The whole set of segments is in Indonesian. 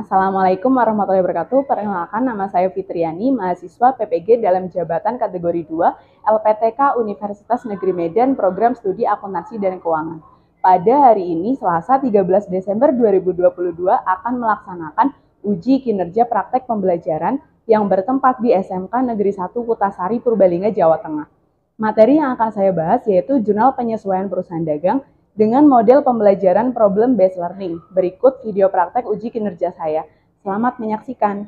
Assalamualaikum warahmatullahi wabarakatuh. Perkenalkan, nama saya Fitriani, mahasiswa PPG dalam jabatan kategori 2 LPTK Universitas Negeri Medan, program studi akuntansi dan keuangan. Pada hari ini, Selasa 13 Desember 2022, akan melaksanakan uji kinerja praktek pembelajaran yang bertempat di SMK Negeri 1 Kutasari, Purbalingga, Jawa Tengah. Materi yang akan saya bahas yaitu jurnal penyesuaian perusahaan dagang dengan model pembelajaran problem based learning. Berikut video praktek uji kinerja saya. Selamat menyaksikan.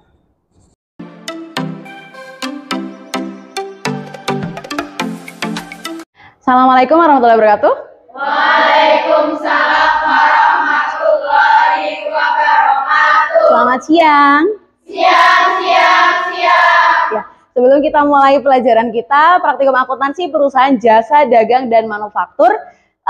Assalamualaikum warahmatullahi wabarakatuh. Waalaikumsalam warahmatullahi wabarakatuh. Selamat siang. Siang. Ya, sebelum kita mulai pelajaran kita, praktikum akuntansi perusahaan jasa dagang dan manufaktur,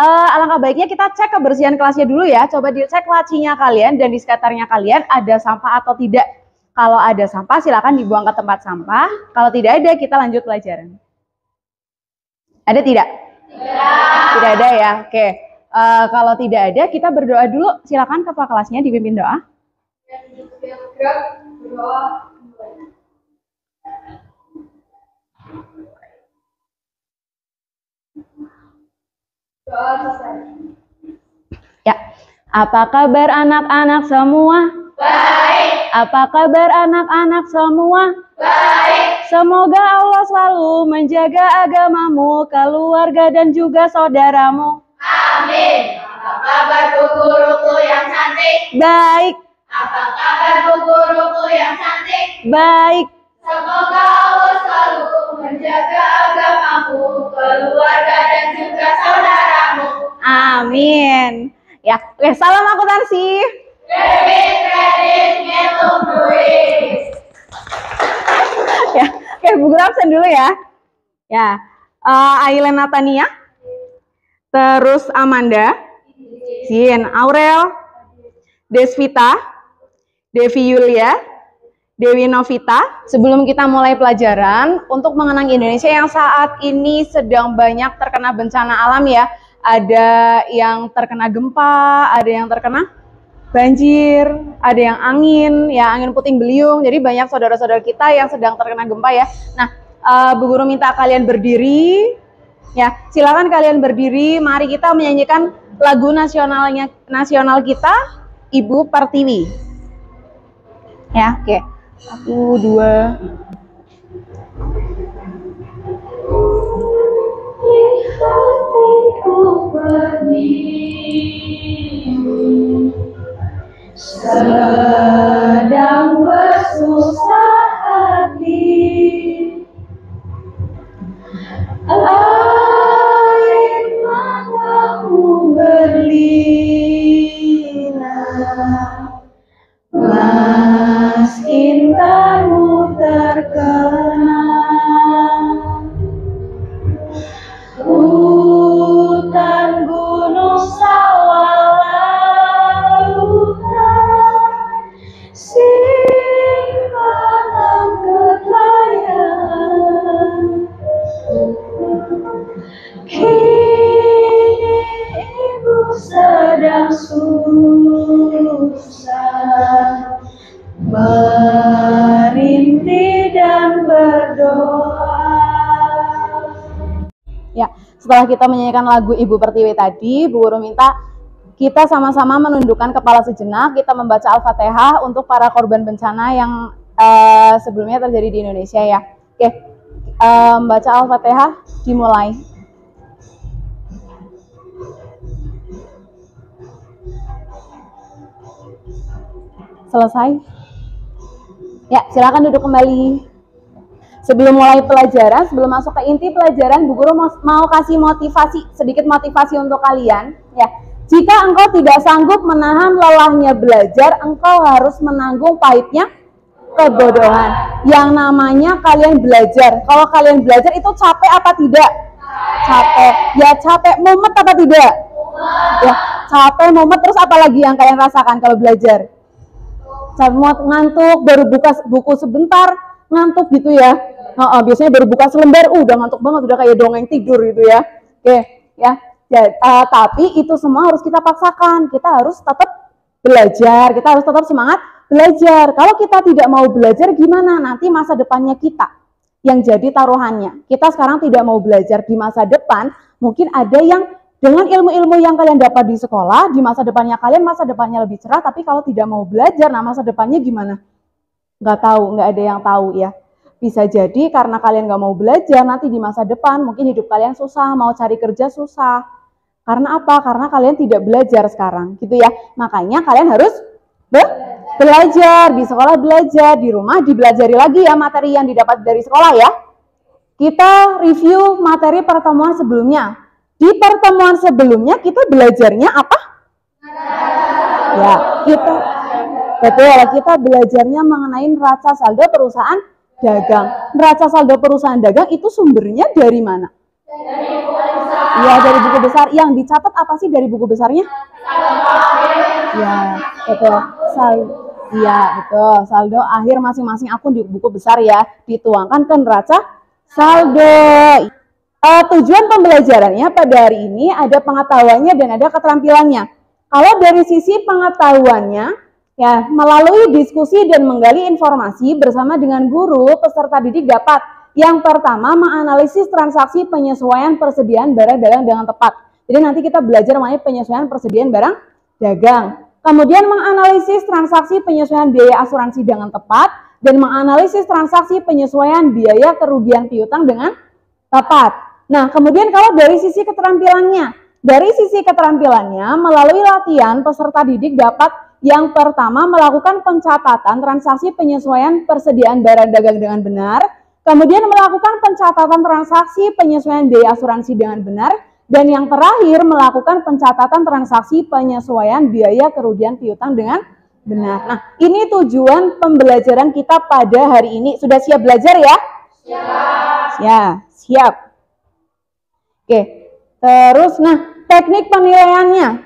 alangkah baiknya kita cek kebersihan kelasnya dulu ya. Coba dicek lacinya kalian dan di sekitarnya kalian ada sampah atau tidak. Kalau ada sampah silakan dibuang ke tempat sampah. Kalau tidak ada, kita lanjut pelajaran. Ada tidak? Tidak ada ya. Oke. Kalau tidak ada, kita berdoa dulu. Silakan kepala kelasnya dipimpin doa. Ya, apa kabar anak-anak semua? Baik. Apa kabar anak-anak semua? Baik. Semoga Allah selalu menjaga agamamu, keluarga dan juga saudaramu. Amin. Apa kabar bu guruku yang cantik? Baik, Apa kabar bu guruku yang cantik? baik. Semoga Allah selalu menjaga agamamu, keluarga dan juga saudaramu. Amin. Ya, oke, salam akuntansi. Debit, kredit, ngitung duit. Ya, oke, Bu Guru absen dulu ya. Ya, Aileen Natania, terus Amanda, Sin, Aurel, Desvita, Devi Yulia, Dewi Novita. Sebelum kita mulai pelajaran, untuk mengenang Indonesia yang saat ini sedang banyak terkena bencana alam ya. Ada yang terkena gempa, ada yang terkena banjir, ada yang angin, ya angin puting beliung. Jadi banyak saudara-saudara kita yang sedang terkena gempa ya. Nah, Bu Guru minta kalian berdiri. Ya, silakan kalian berdiri. Mari kita menyanyikan lagu nasional kita, Ibu Pertiwi. Ya, oke. 1, 2. Hatiku berdiri, sedang bersusah hati, air matamu berlinang, mas intanmu terkenang. Hutan, gunung, sawah, lautan, simpanan kekayaan. Kini ibu sedang susah, merintih dan berdoa. Ya, setelah kita menyanyikan lagu Ibu Pertiwi tadi, Bu Guru minta kita sama-sama menundukkan kepala sejenak, kita membaca Al-Fatihah untuk para korban bencana yang sebelumnya terjadi di Indonesia ya. Oke, membaca Al-Fatihah dimulai. Selesai? Ya, silakan duduk kembali. Sebelum mulai pelajaran, sebelum masuk ke inti pelajaran, Bu Guru mau kasih sedikit motivasi untuk kalian. Ya, jika engkau tidak sanggup menahan lelahnya belajar, engkau harus menanggung pahitnya kebodohan. Yang namanya kalian belajar. Kalau kalian belajar itu capek apa tidak? Capek. Ya capek, mumet apa tidak? Ya, capek, mumet, terus apa lagi yang kalian rasakan kalau belajar? Capek, ngantuk, baru buka buku sebentar, ngantuk gitu ya. Biasanya baru buka selembar, udah ngantuk banget, udah kayak dongeng tidur gitu ya. Oke, ya. Tapi itu semua harus kita paksakan. Kita harus tetap belajar, kita harus tetap semangat Belajar. Kalau kita tidak mau belajar gimana? Nanti masa depannya kita yang jadi taruhannya. Kita sekarang tidak mau belajar, di masa depan mungkin ada yang dengan ilmu-ilmu yang kalian dapat di sekolah, di masa depannya kalian, masa depannya lebih cerah, tapi kalau tidak mau belajar, nah masa depannya gimana? Nggak tahu, nggak ada yang tahu ya. Bisa jadi karena kalian nggak mau belajar, nanti di masa depan mungkin hidup kalian susah, mau cari kerja susah. Karena apa? Karena kalian tidak belajar sekarang, gitu ya. Makanya kalian harus belajar, di sekolah belajar, di rumah dibelajari lagi ya materi yang didapat dari sekolah ya. Kita review materi pertemuan sebelumnya. Di pertemuan sebelumnya kita belajarnya apa? Ya, kita belajarnya mengenai neraca saldo perusahaan dagang. Neraca saldo perusahaan dagang itu sumbernya dari mana? Ya, dari buku besar. Yang dicatat apa sih dari buku besarnya? Ya, betul. Betul. Saldo akhir masing-masing akun di buku besar ya, dituangkan ke neraca saldo. Tujuan pembelajarannya pada hari ini ada pengetahuannya dan ada keterampilannya. Kalau dari sisi pengetahuannya, ya melalui diskusi dan menggali informasi bersama dengan guru, peserta didik dapat yang pertama menganalisis transaksi penyesuaian persediaan barang dagang dengan tepat. Jadi nanti kita belajar mengenai penyesuaian persediaan barang dagang. Kemudian menganalisis transaksi penyesuaian biaya asuransi dengan tepat dan menganalisis transaksi penyesuaian biaya kerugian piutang dengan tepat. Nah, kemudian kalau dari sisi keterampilannya, melalui latihan peserta didik dapat yang pertama melakukan pencatatan transaksi penyesuaian persediaan barang dagang dengan benar, kemudian melakukan pencatatan transaksi penyesuaian biaya asuransi dengan benar, dan yang terakhir melakukan pencatatan transaksi penyesuaian biaya kerugian piutang dengan benar. Nah, ini tujuan pembelajaran kita pada hari ini. Sudah siap belajar ya? Siap. Ya, siap. Oke, terus teknik penilaiannya.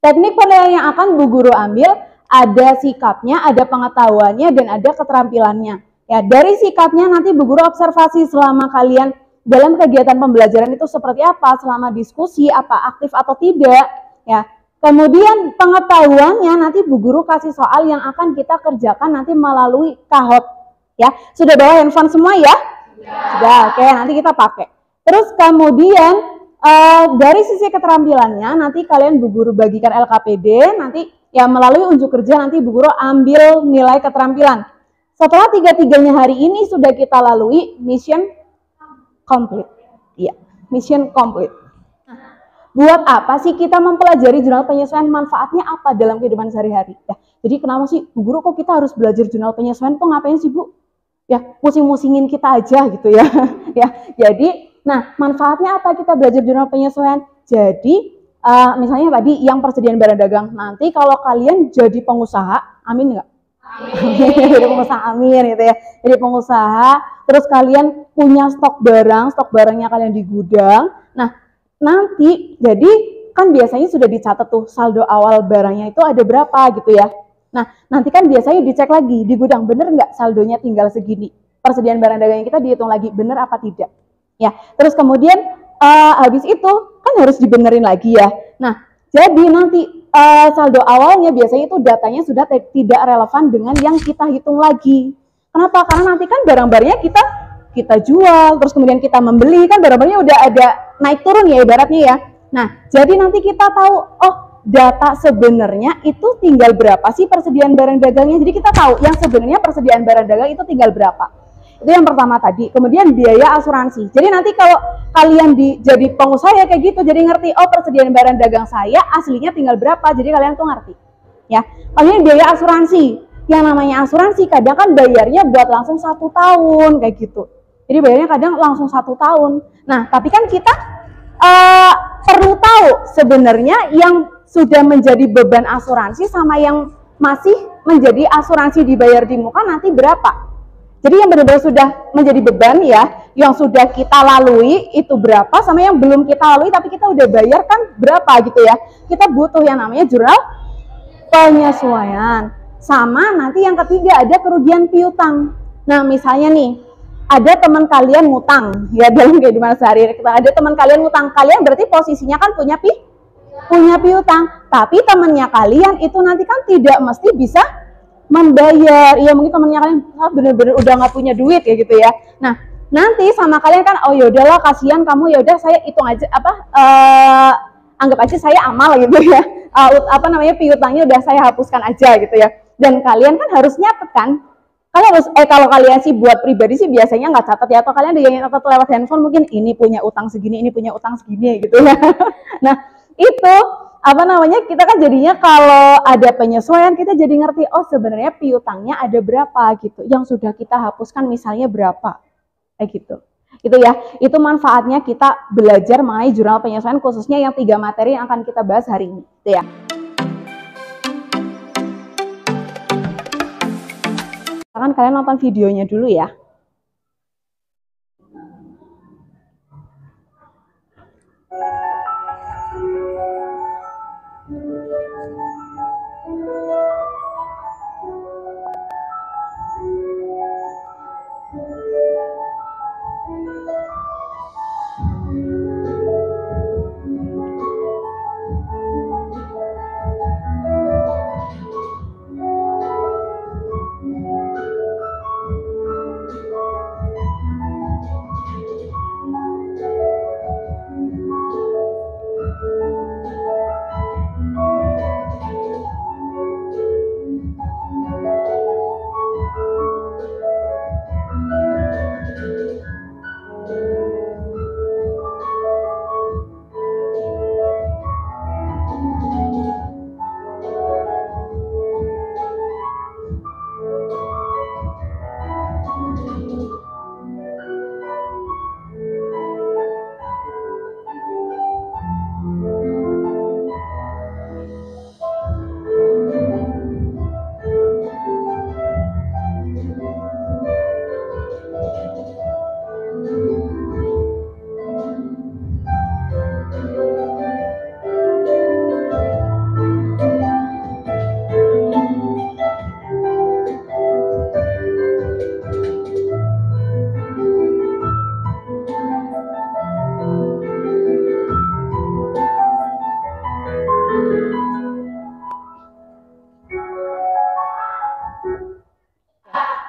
Teknik penilaian yang akan Bu Guru ambil ada sikapnya, ada pengetahuannya, dan ada keterampilannya. Ya, dari sikapnya nanti Bu Guru observasi selama kalian dalam kegiatan pembelajaran itu seperti apa, selama diskusi, apa aktif atau tidak. Ya, kemudian pengetahuannya nanti Bu Guru kasih soal yang akan kita kerjakan nanti melalui Kahoot. Ya, sudah bawa handphone semua ya? Sudah, oke, nanti kita pakai. Terus kemudian dari sisi keterampilannya nanti kalian Bu Guru bagikan LKPD, nanti ya melalui unjuk kerja nanti Bu Guru ambil nilai keterampilan. Setelah tiga-tiganya hari ini sudah kita lalui, mission complete. Iya, mission complete. Nah, buat apa sih kita mempelajari jurnal penyesuaian, manfaatnya apa dalam kehidupan sehari-hari? Ya, jadi kenapa sih Bu Guru kok kita harus belajar jurnal penyesuaian, tuh ngapain sih Bu? Ya, pusing-musingin kita aja gitu ya. Ya, jadi manfaatnya apa kita belajar jurnal penyesuaian? Jadi, misalnya tadi yang persediaan barang dagang, nanti kalau kalian jadi pengusaha, amin nggak? Amin. Jadi pengusaha, amin gitu ya. Jadi pengusaha, terus kalian punya stok barangnya kalian di gudang. Nah, nanti jadi kan biasanya sudah dicatat tuh saldo awal barangnya itu ada berapa gitu ya. Nah, nanti kan biasanya dicek lagi di gudang, bener nggak saldonya tinggal segini? Persediaan barang dagangnya kita dihitung lagi, bener apa tidak? Ya, terus kemudian habis itu kan harus dibenerin lagi ya. Nah, jadi nanti saldo awalnya biasanya itu datanya sudah tidak relevan dengan yang kita hitung lagi. Kenapa? Karena nanti kan barang-barangnya kita jual, terus kemudian kita membeli, kan barang-barangnya udah ada naik turun ya ibaratnya ya. Nah, jadi nanti kita tahu, oh data sebenarnya itu tinggal berapa sih persediaan barang dagangnya. Jadi kita tahu yang sebenarnya persediaan barang dagang itu tinggal berapa. Itu yang pertama tadi. Kemudian biaya asuransi. Jadi nanti kalau kalian jadi pengusaha ya kayak gitu, jadi ngerti, oh persediaan barang dagang saya aslinya tinggal berapa, jadi kalian tuh ngerti. Ya. Kemudian biaya asuransi. Yang namanya asuransi kadang kan bayarnya buat langsung 1 tahun kayak gitu. Jadi bayarnya kadang langsung 1 tahun. Nah, tapi kan kita perlu tahu sebenarnya yang sudah menjadi beban asuransi sama yang masih menjadi asuransi dibayar di muka nanti berapa. Jadi yang benar-benar sudah menjadi beban ya, yang sudah kita lalui itu berapa, sama yang belum kita lalui tapi kita udah bayar kan berapa gitu ya. Kita butuh yang namanya jurnal penyesuaian. Sama nanti yang ketiga ada kerugian piutang. Nah misalnya nih, ada teman kalian ngutang, ya dalam kehidupan sehari-hari kita ada teman kalian ngutang, kalian berarti posisinya kan punya piutang, tapi temannya kalian itu nanti kan tidak mesti bisa membayar. Ya mungkin temennya kalian bener-bener udah nggak punya duit ya gitu ya. Nah nanti sama kalian kan, oh yaudahlah kasihan kamu, yaudah saya hitung aja anggap aja saya amal gitu ya. Piutangnya udah saya hapuskan aja gitu ya. Dan kalian kan harus nyatet kan. Kalian harus kalau kalian sih buat pribadi sih biasanya nggak catat ya, atau kalian ada yang catat lewat handphone, mungkin ini punya utang segini, ini punya utang segini gitu ya. Nah itu kita kan jadinya kalau ada penyesuaian kita jadi ngerti, oh sebenarnya piutangnya ada berapa gitu, yang sudah kita hapuskan misalnya berapa kayak gitu. Itu ya, itu manfaatnya kita belajar mengenai jurnal penyesuaian, khususnya yang 3 materi yang akan kita bahas hari ini gitu ya. Kan kalian nonton videonya dulu ya.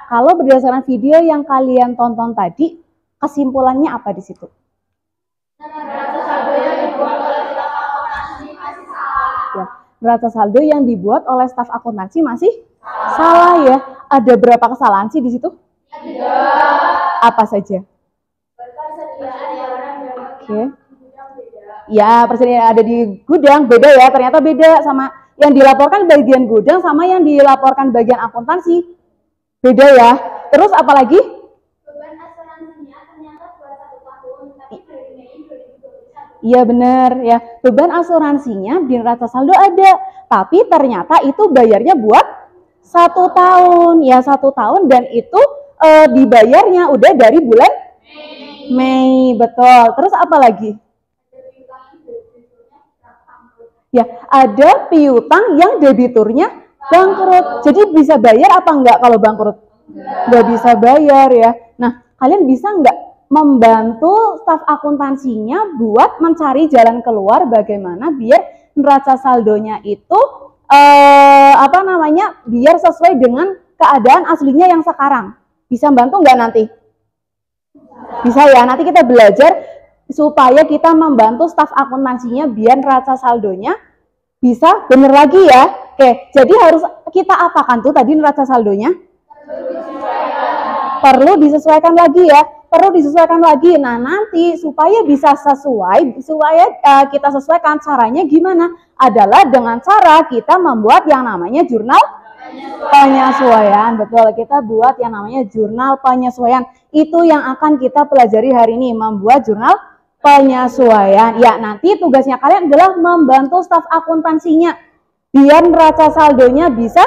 Kalau berdasarkan video yang kalian tonton tadi, kesimpulannya apa di situ? Ya, neraca saldo yang dibuat oleh staf akuntansi masih salah ya. Ada berapa kesalahan sih di situ? Apa saja? Oke. Ya, persediaan ada di gudang beda ya. Ternyata beda sama yang dilaporkan bagian gudang sama yang dilaporkan bagian akuntansi. Beda ya. Terus apalagi? Beban asuransinya ternyata buat 1 tahun, tapi dari Mei 2021. Iya benar ya. Beban asuransinya di neraca saldo ada, tapi ternyata itu bayarnya buat 1 tahun. Ya 1 tahun dan itu dibayarnya udah dari bulan Mei. Betul. Terus apalagi? Ya, ada piutang yang debiturnya bangkrut. Jadi bisa bayar apa enggak kalau bangkrut? Enggak bisa bayar ya. Nah, kalian bisa enggak membantu staf akuntansinya buat mencari jalan keluar bagaimana biar neraca saldonya itu biar sesuai dengan keadaan aslinya yang sekarang. Bisa bantu enggak nanti? Bisa ya. Nanti kita belajar supaya kita membantu staf akuntansinya biar neraca saldonya bisa bener lagi ya. Oke, jadi harus kita apakan tuh tadi neraca saldonya? Perlu disesuaikan lagi ya. Perlu disesuaikan lagi. Nah, nanti supaya bisa kita sesuaikan caranya gimana? Adalah dengan cara kita membuat yang namanya jurnal penyesuaian. Betul, kita buat yang namanya jurnal penyesuaian. Itu yang akan kita pelajari hari ini, membuat jurnal penyesuaian. Ya, nanti tugasnya kalian adalah membantu staf akuntansinya biar neraca saldonya bisa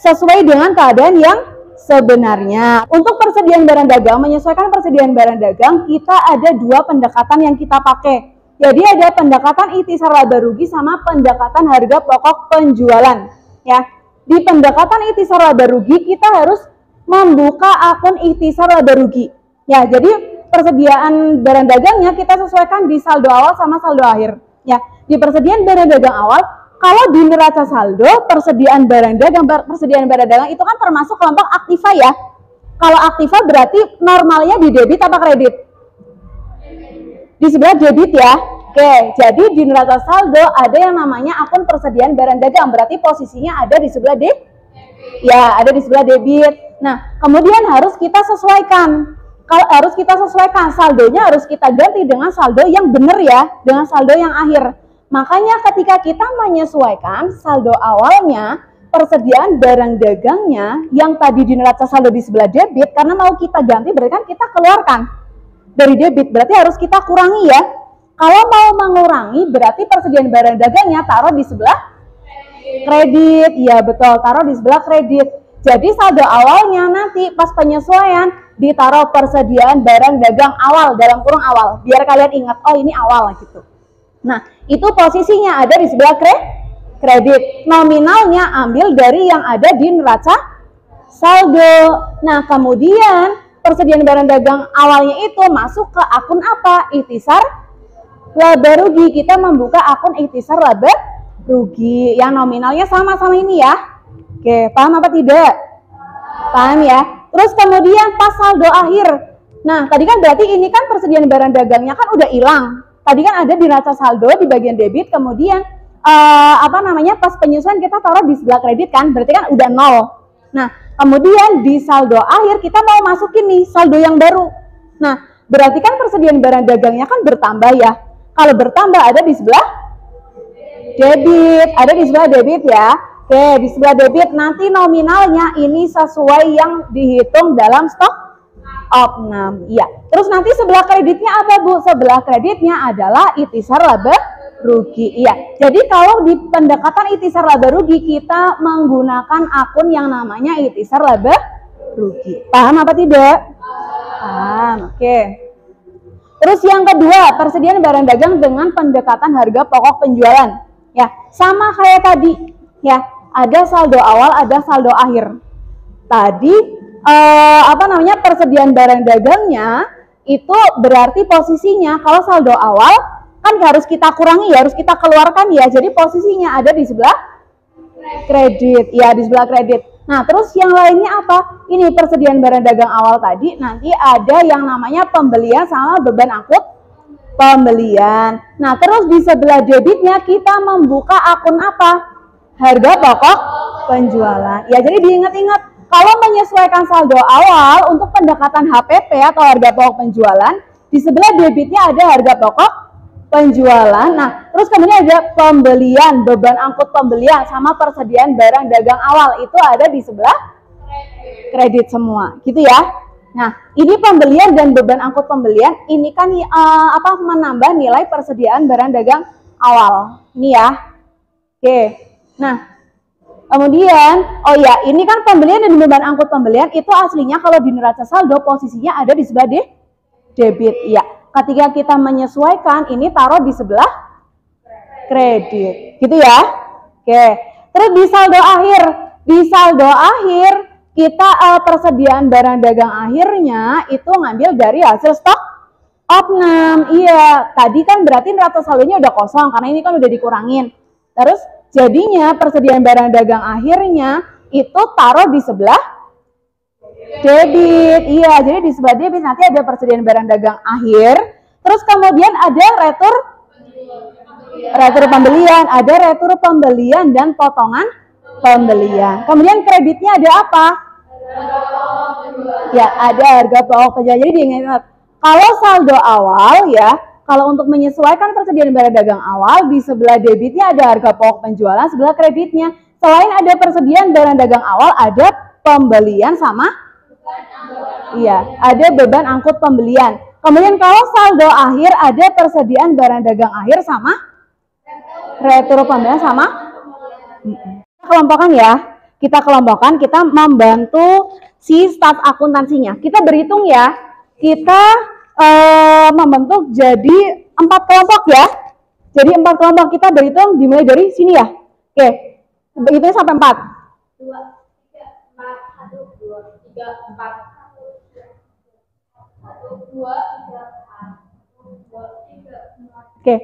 sesuai dengan keadaan yang sebenarnya. Untuk persediaan barang dagang, menyesuaikan persediaan barang dagang, kita ada 2 pendekatan yang kita pakai. Jadi ada pendekatan ikhtisar laba rugi sama pendekatan harga pokok penjualan. Ya, di pendekatan ikhtisar laba rugi kita harus membuka akun ikhtisar laba rugi. Ya, jadi persediaan barang dagangnya kita sesuaikan di saldo awal sama saldo akhir. Ya, di persediaan barang dagang awal kalau di neraca saldo persediaan barang dagang itu kan termasuk kelompok aktiva ya. Kalau aktiva berarti normalnya di debit apa kredit? Di sebelah debit ya. Oke, jadi di neraca saldo ada yang namanya akun persediaan barang dagang, berarti posisinya ada di sebelah debit. Ya, ada di sebelah debit. Nah, kemudian harus kita sesuaikan. Kalau harus kita sesuaikan, saldonya harus kita ganti dengan saldo yang benar ya, dengan saldo yang akhir. Makanya ketika kita menyesuaikan saldo awalnya, persediaan barang dagangnya yang tadi di neraca saldo di sebelah debit, karena mau kita ganti berarti kan kita keluarkan dari debit, berarti harus kita kurangi ya. Kalau mau mengurangi berarti persediaan barang dagangnya taruh di sebelah kredit. Ya betul, taruh di sebelah kredit. Jadi saldo awalnya nanti pas penyesuaian ditaruh persediaan barang dagang awal, dalam kurung awal, biar kalian ingat, oh ini awal gitu. Nah, itu posisinya ada di sebelah kredit. Nominalnya ambil dari yang ada di neraca saldo. Nah, kemudian persediaan barang dagang awalnya itu masuk ke akun apa? Ikhtisar laba rugi. Kita membuka akun ikhtisar laba rugi yang nominalnya sama-sama ini ya. Oke, paham apa tidak? Paham ya? Terus kemudian pas saldo akhir. Nah, tadi kan berarti ini kan persediaan barang dagangnya kan udah hilang. Tadi kan ada di neraca saldo di bagian debit, kemudian pas penyesuaian kita taruh di sebelah kredit kan, berarti kan udah nol. Nah, kemudian di saldo akhir kita mau masukin nih saldo yang baru. Nah, berarti kan persediaan barang dagangnya kan bertambah ya. Kalau bertambah ada di sebelah debit, ada di sebelah debit ya. Oke, di sebelah debit nanti nominalnya ini sesuai yang dihitung dalam stok opnam. Iya. Terus nanti sebelah kreditnya apa, Bu? Sebelah kreditnya adalah ikhtisar laba rugi. Iya. Jadi kalau di pendekatan ikhtisar laba rugi kita menggunakan akun yang namanya ikhtisar laba rugi. Paham apa tidak? Paham. Oke. Terus yang kedua, persediaan barang dagang dengan pendekatan harga pokok penjualan. Ya, sama kayak tadi. Ya, ada saldo awal, ada saldo akhir. Tadi persediaan barang dagangnya itu berarti posisinya kalau saldo awal kan harus kita kurangi ya, harus kita keluarkan ya. Jadi posisinya ada di sebelah kredit. Ya, di sebelah kredit. Nah, terus yang lainnya apa? Ini persediaan barang dagang awal tadi nanti ada yang namanya pembelian sama beban angkut pembelian. Nah, terus di sebelah debitnya kita membuka akun apa? Harga pokok penjualan. Ya, jadi diingat-ingat kalau menyesuaikan saldo awal untuk pendekatan HPP atau harga pokok penjualan, di sebelah debitnya ada harga pokok penjualan. Nah, terus kemudian ada pembelian, beban angkut pembelian sama persediaan barang dagang awal itu ada di sebelah kredit semua, gitu ya. Nah, ini pembelian dan beban angkut pembelian ini kan menambah nilai persediaan barang dagang awal. Ini ya. Oke. Nah, kemudian, oh ya, ini kan pembelian dan beban angkut pembelian itu aslinya kalau di neraca saldo posisinya ada di sebelah debit. Iya, ketika kita menyesuaikan ini taruh di sebelah kredit, gitu ya. Oke, terus di saldo akhir kita persediaan barang dagang akhirnya itu ngambil dari hasil stok opnam. Iya, tadi kan berarti neraca saldonya udah kosong karena ini kan udah dikurangin. Terus jadinya persediaan barang dagang akhirnya itu taruh di sebelah debit. Iya, jadi di sebelah debit nanti ada persediaan barang dagang akhir. Terus kemudian ada retur pembelian, ada retur pembelian dan potongan pembelian. Kemudian kreditnya ada apa? Ya, ada harga pokok penjualan. Jadi diingat, kalau saldo awal ya, kalau untuk menyesuaikan persediaan barang dagang awal, di sebelah debitnya ada harga pokok penjualan, sebelah kreditnya. Selain ada persediaan barang dagang awal, ada pembelian sama ada beban angkut pembelian. Kemudian kalau saldo akhir ada persediaan barang dagang akhir sama retur pembelian sama. Kelompokkan ya. Kita kelompokkan, kita membantu si staf akuntansinya. Kita berhitung ya. Kita membentuk jadi 4 kelompok ya. Jadi 4 kelompok kita berhitung dimulai dari sini ya. Oke. Berhitungnya sampai 4. 2, 3, 4, 1, 2, 3, 4. 1, 2, 3, 4. 1, 2, 3, 4. Oke.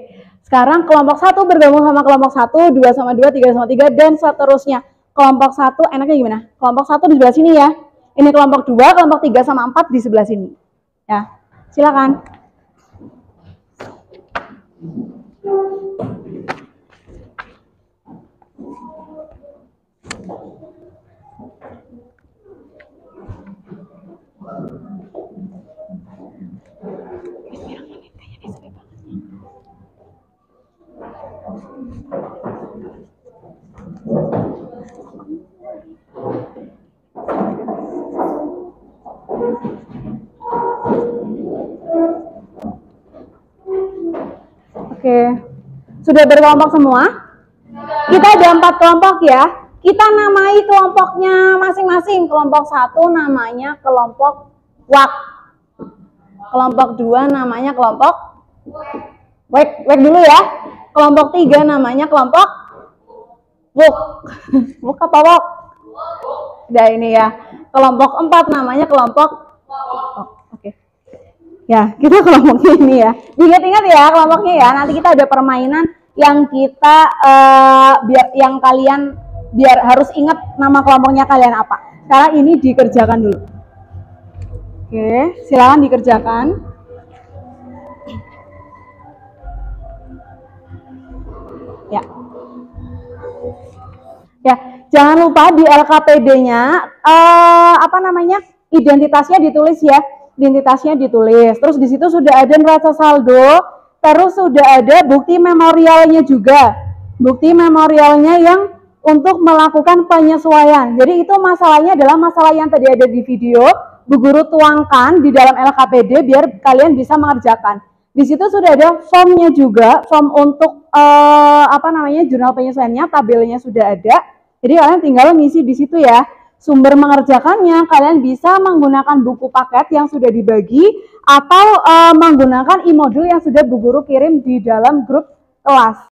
Sekarang kelompok 1 bergabung sama kelompok 1, 2 sama 2, 3 sama 3, dan seterusnya. Kelompok 1 enaknya gimana? Kelompok 1 di sebelah sini ya. Ini kelompok 2, kelompok 3 sama 4 di sebelah sini. Ya, silakan. Oke, sudah berkelompok semua? Kita ada 4 kelompok ya. Kita namai kelompoknya masing-masing. Kelompok 1 namanya kelompok wak. Kelompok 2 namanya kelompok wek dulu ya. Kelompok 3 namanya kelompok wuk. Wuk apa wok? Udah ini ya. Kelompok 4 namanya kelompok oke. Ya, kita kelompoknya ini ya. Ingat-ingat ya kelompoknya ya. Nanti kita ada permainan yang kita biar yang kalian biar harus ingat nama kelompoknya kalian apa. Sekarang ini dikerjakan dulu. Oke, silakan dikerjakan. Ya. Ya, jangan lupa di LKPD-nya apa namanya? Identitasnya ditulis ya. Identitasnya ditulis. Terus di situ sudah ada neraca saldo, terus sudah ada bukti memorialnya juga. Bukti memorialnya yang untuk melakukan penyesuaian. Jadi itu masalahnya adalah masalah yang tadi ada di video, Bu Guru tuangkan di dalam LKPD biar kalian bisa mengerjakan. Di situ sudah ada formnya juga, form untuk apa namanya jurnal penyesuaiannya, tabelnya sudah ada. Jadi kalian tinggal ngisi di situ ya. Sumber mengerjakannya kalian bisa menggunakan buku paket yang sudah dibagi atau menggunakan e-modul yang sudah Bu Guru kirim di dalam grup kelas.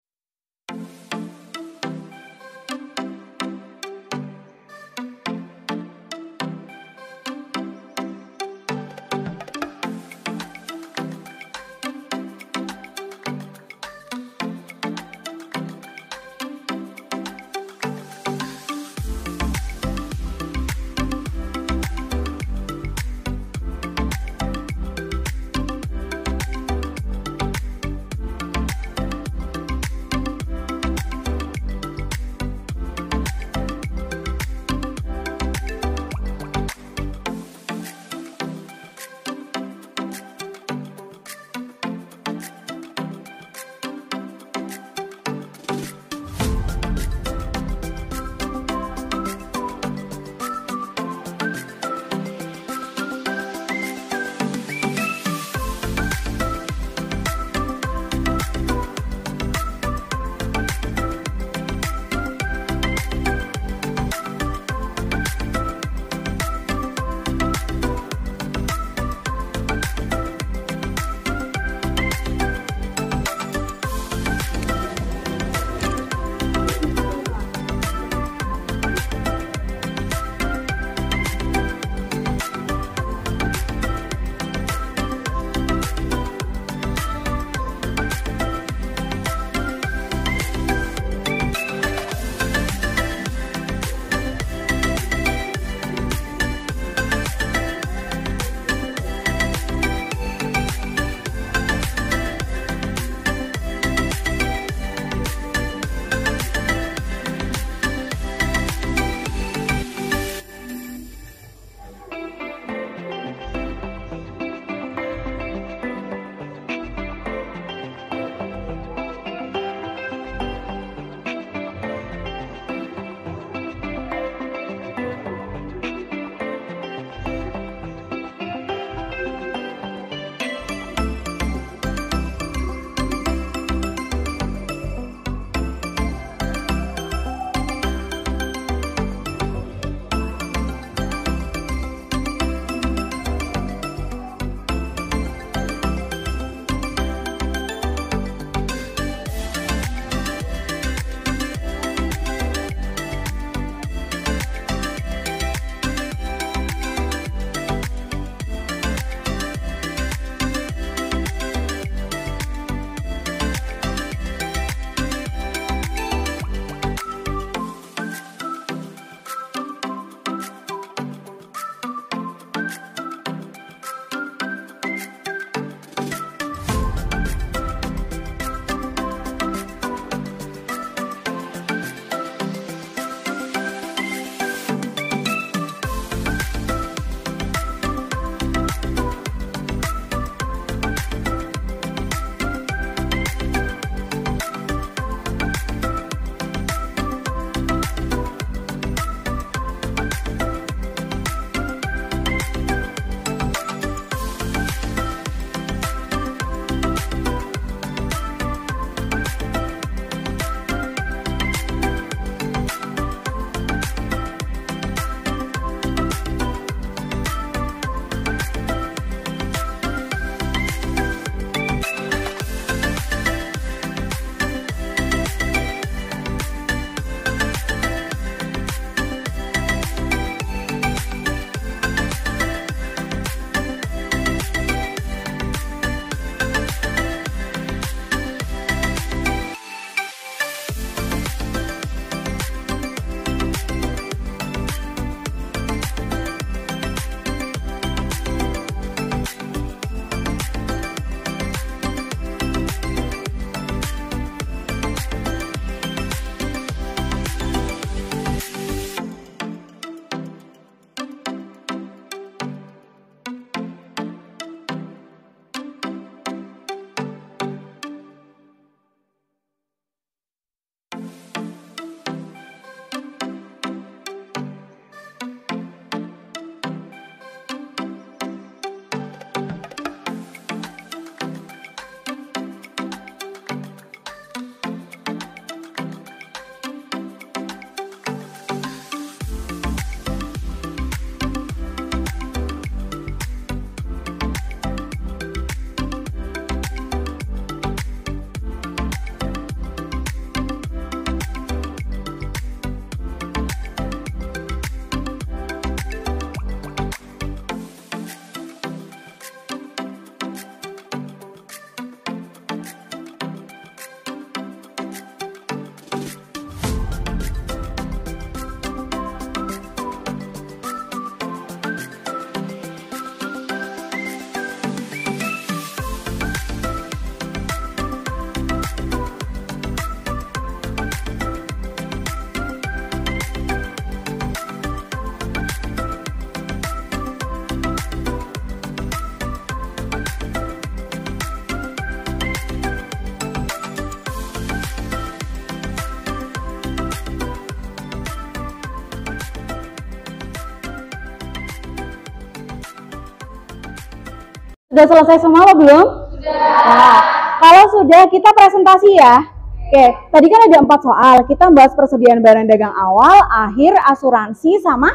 Sudah selesai semua apa belum? Nah, kalau sudah kita presentasi ya. Oke, tadi kan ada 4 soal. Kita bahas persediaan barang dagang awal, akhir, asuransi, sama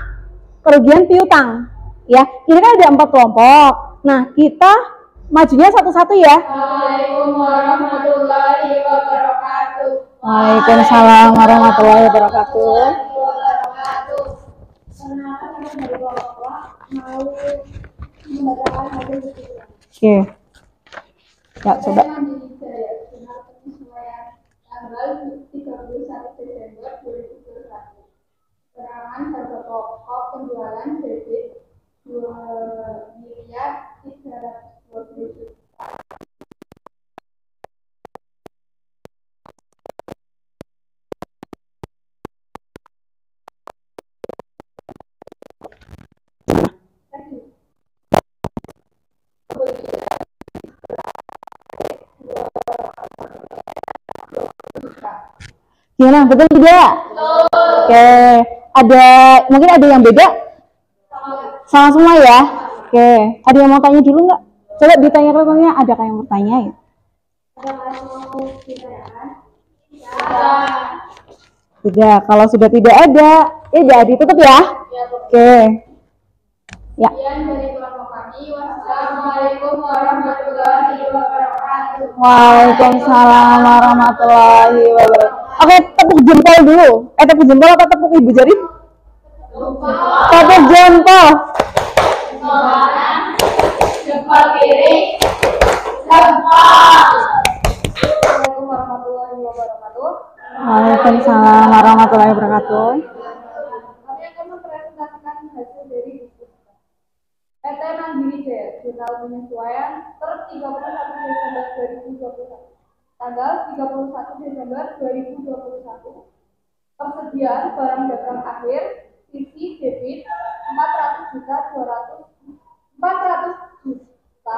kerugian piutang. Ya, ini kan ada 4 kelompok. Nah, kita majunya satu-satu ya. Assalamualaikum warahmatullahi wabarakatuh. Waalaikumsalam warahmatullahi wabarakatuh. Kenapa kami dari Bapak mau membacakan hasil kesimpulan? Oke. Ya, coba. Tanggal 31 Desember 2021. Keterangan harga pokok penjualan debit 2.320 juta. Gimana? Betul tidak? Oke. Mungkin ada yang beda? Sama semua ya? Oke. Ada yang mau tanya dulu nggak? Coba ditanya katanya, ada kayak yang mau tanya ya? Tidak. Kalau sudah tidak ada, ya jadi tutup ya? Oke. Ya. Sekian dari kelompok kami. Wassalamualaikum warahmatullahi wabarakatuh. Waalaikumsalam warahmatullahi wabarakatuh. Oke, tepuk jempol dulu. Tepuk jempol atau tepuk ibu jari? Tepuk jempol. Jempol kiri. Jempol. Assalamualaikum warahmatullahi wabarakatuh. Waalaikumsalam warahmatullahi wabarakatuh. Kami akan mempresentasikan hasil dari diskusi. PT Mandiri Jaya, jurnal penyesuaian per 31 Desember 2021. Tanggal 31 Desember 2021. Persediaan barang dagang akhir sisi debit 400 juta 424 juta.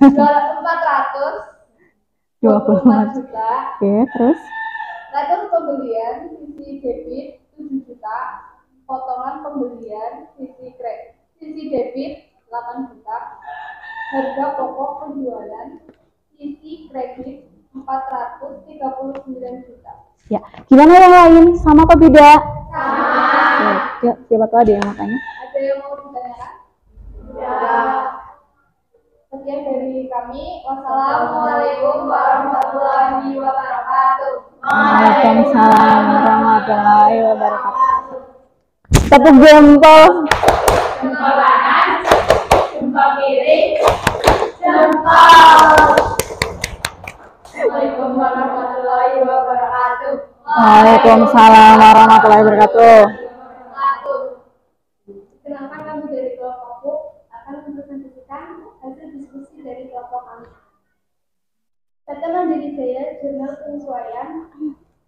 424 juta. Oke, terus? Retur pembelian sisi debit 7 juta. Potongan pembelian sisi debit 8 juta. Harga pokok penjualan sisi kredit 439 juta. Ya, gimana yang lain? Sama apa beda? Sama. Ya, siapa tahu ada yang mau tanya? Ada yang mau ditanyakan? Ya. Sekian dari kami. Wassalamualaikum warahmatullahi wabarakatuh. Waalaikumsalam warahmatullahi wabarakatuh. Tepuk jempol. Jempol kanan, jempol kiri, jempol. Assalamualaikum warahmatullahi wabarakatuh. Waalaikumsalam warahmatullahi wabarakatuh. Kenalkan kami dari kelompokku akan mempresentasikan hasil diskusi dari kelompok kami. PT Mandiri Jaya, jurnal penyesuaian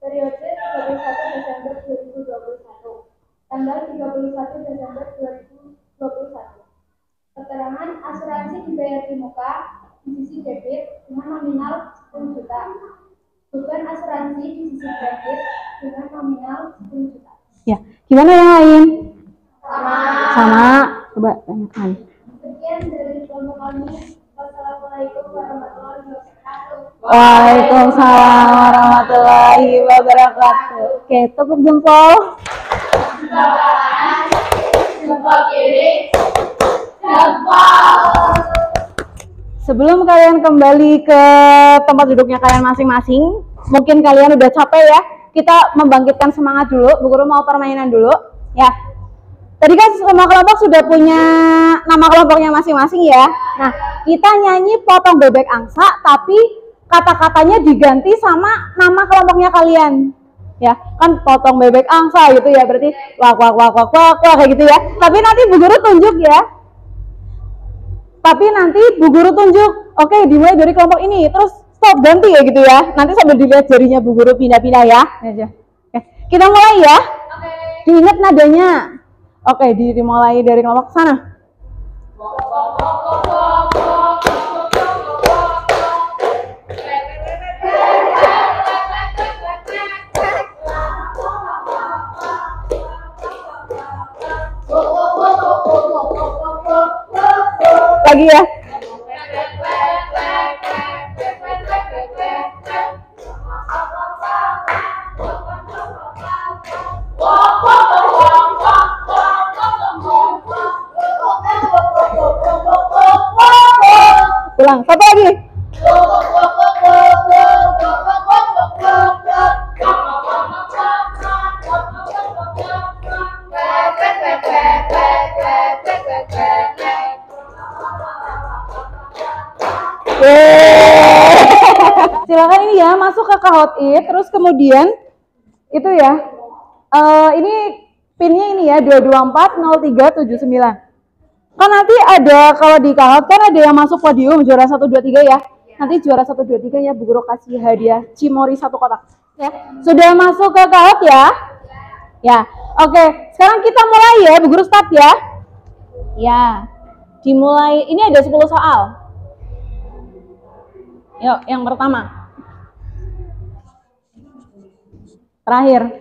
periode 31 Desember 2021. Tanggal 31 Desember 2021. Keterangan asuransi dibayar di muka di sisi debit dengan nominal 10 juta. Beban asuransi di sisi kredit dengan nominal 10 juta. Ya, gimana yang lain? Sama. Coba tanyakan. Sekian dari kelompok kami. Wassalamualaikum warahmatullahi wabarakatuh. Waalaikumsalam warahmatullahi wabarakatuh. Oke, tepuk jempol. Jempol kanan, jempol kiri, jempol. Sebelum kalian kembali ke tempat duduknya kalian masing-masing, mungkin kalian udah capek ya. Kita membangkitkan semangat dulu. Bu Guru mau permainan dulu, ya. Tadi kan semua kelompok sudah punya nama kelompoknya masing-masing ya. Nah, kita nyanyi potong bebek angsa, tapi kata-katanya diganti sama nama kelompoknya kalian. Ya, kan potong bebek angsa gitu ya, berarti wak wak wak wak wak wak kayak gitu ya. Tapi nanti Bu Guru tunjuk ya. Tapi nanti Bu Guru tunjuk, oke, dimulai dari kelompok ini, terus stop ganti ya gitu ya. Nanti sambil dilihat jarinya Bu Guru pindah-pindah ya. Oke, kita mulai ya. Diingat nadanya. Oke, dimulai dari kelompok sana. Ulang, satu lagi. Silakan ini ya, masuk ke Kahoot It, terus kemudian itu ya, ini pinnya ini ya 2240379. Kan nanti ada, kalau di Kahoot kan ada yang masuk podium juara 1, 2, 3 ya. Nanti juara 1, 2, 3 ya Bu Guru kasih hadiah Cimori 1 kotak. Ya, sudah masuk ke Kahoot ya? Ya, oke. Sekarang kita mulai ya, Bu Guru start ya. Ya, dimulai. Ini ada 10 soal. Yuk, yang pertama. Terakhir.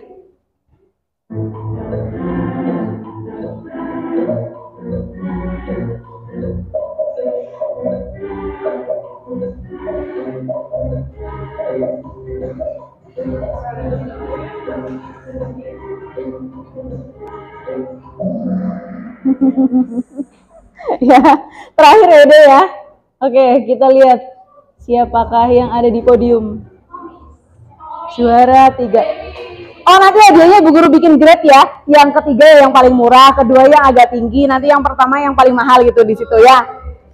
Ya, terakhir ya deh ya. Oke, kita lihat siapakah yang ada di podium. Juara 3. Oh, nanti hadiahnya Bu Guru bikin grade ya. Yang ketiga yang paling murah, kedua yang agak tinggi, nanti yang pertama yang paling mahal gitu di situ ya.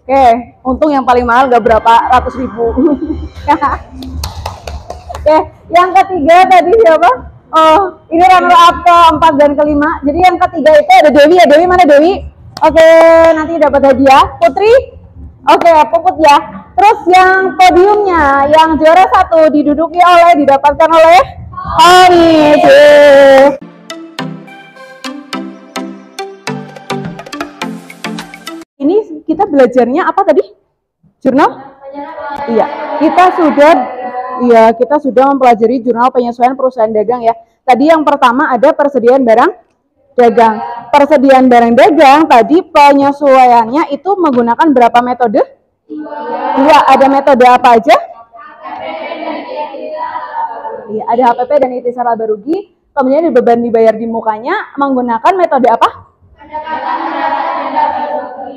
Oke, untung yang paling mahal gak berapa ratus ribu. Oke, yang ketiga tadi siapa? Oh, ini runner up ke-4 dan ke-5. Jadi yang ketiga itu ada Dewi ya. Dewi mana Dewi? Oke, nanti dapat hadiah. Putri? Oke, Puput ya. Terus yang podiumnya, yang juara 1 didapatkan oleh Oni. Ini kita belajarnya apa tadi? Jurnal? Iya, kita sudah mempelajari jurnal penyesuaian perusahaan dagang ya. Tadi yang pertama ada persediaan barang dagang. Persediaan barang dagang tadi penyesuaiannya itu menggunakan berapa metode? 2. Ada metode apa aja? Iya, ada HPP dan ikhtisar laba rugi. Kemudian beban dibayar di mukanya menggunakan metode apa?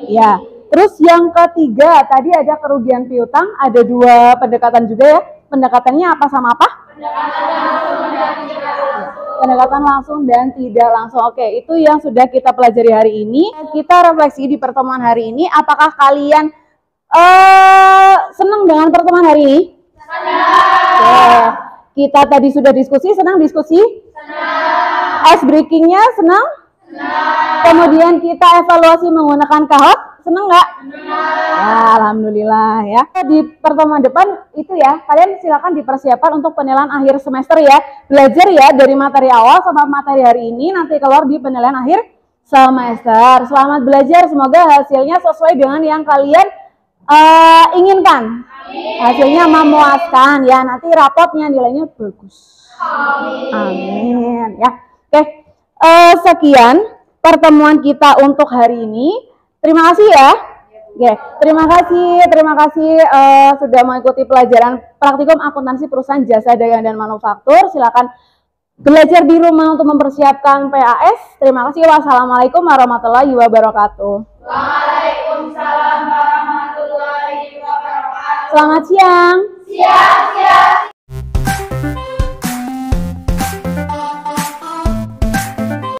Ya. Terus yang ketiga tadi ada kerugian piutang, ada 2 pendekatan juga ya. Pendekatannya apa sama apa? Pendekatan langsung dan tidak langsung. Oke, itu yang sudah kita pelajari hari ini. Kita refleksi di pertemuan hari ini. Apakah kalian senang dengan pertemuan hari ini? Senang. Ya. Kita tadi sudah diskusi, senang diskusi? Senang. Ice breakingnya senang? Senang. Kemudian kita evaluasi menggunakan Kahoot, senang nggak? Senang. Ya, alhamdulillah ya. Di pertemuan depan itu ya, kalian silakan dipersiapkan untuk penilaian akhir semester ya. Belajar ya dari materi awal sama materi hari ini, nanti keluar di penilaian akhir semester. Selamat belajar, semoga hasilnya sesuai dengan yang kalian inginkan. Hasilnya memuaskan ya, nanti rapotnya nilainya bagus. Amin ya. Oke, sekian pertemuan kita untuk hari ini. Terima kasih ya. Oke, terima kasih sudah mengikuti pelajaran praktikum akuntansi perusahaan jasa dagang dan manufaktur. Silakan belajar di rumah untuk mempersiapkan PAS. Terima kasih. Wassalamualaikum warahmatullahi wabarakatuh. Waalaikumsalam warahmatullahi wabarakatuh. Selamat siang. Siang.